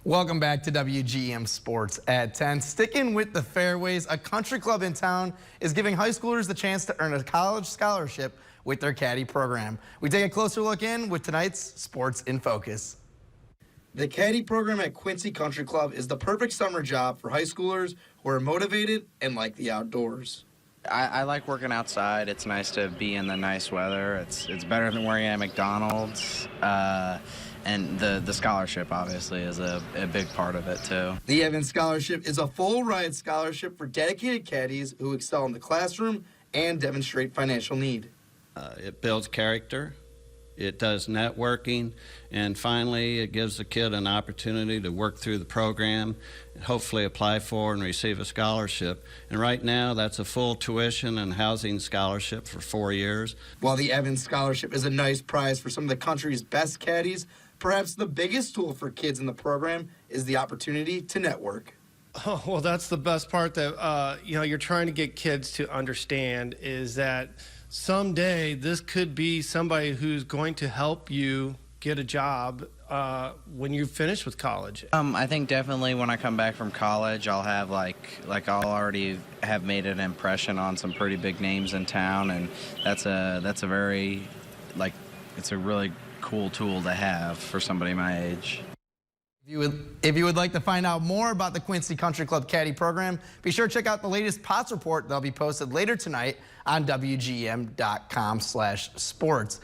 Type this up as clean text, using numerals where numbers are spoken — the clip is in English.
Welcome back to WGEM Sports at 10. Sticking with the fairways, a country club in town is giving high schoolers the chance to earn a college scholarship with their Caddy program. We take a closer look in with tonight's Sports in Focus. The Caddy program at Quincy Country Club is the perfect summer job for high schoolers who are motivated and like the outdoors. I like working outside. It's nice to be in the nice weather. It's better than working at McDonald's. And the scholarship, obviously, is a big part of it, too. The Evans Scholarship is a full-ride scholarship for dedicated caddies who excel in the classroom and demonstrate financial need. It builds character, it does networking, and finally, it gives the kid an opportunity to work through the program and hopefully apply for and receive a scholarship. And right now, that's a full tuition and housing scholarship for 4 years. While the Evans Scholarship is a nice prize for some of the country's best caddies, perhaps the biggest tool for kids in the program is the opportunity to network. Oh, well, that's the best part that, you're trying to get kids to understand is that someday this could be somebody who's going to help you get a job when you finish with college. I think definitely when I come back from college, I'll have I'll already have made an impression on some pretty big names in town, and that's a very, it's a really cool tool to have for somebody my age. If you would like to find out more about the Quincy Country Club Caddy program, be sure to check out the latest POTS report that'll be posted later tonight on WGEM.com/sports.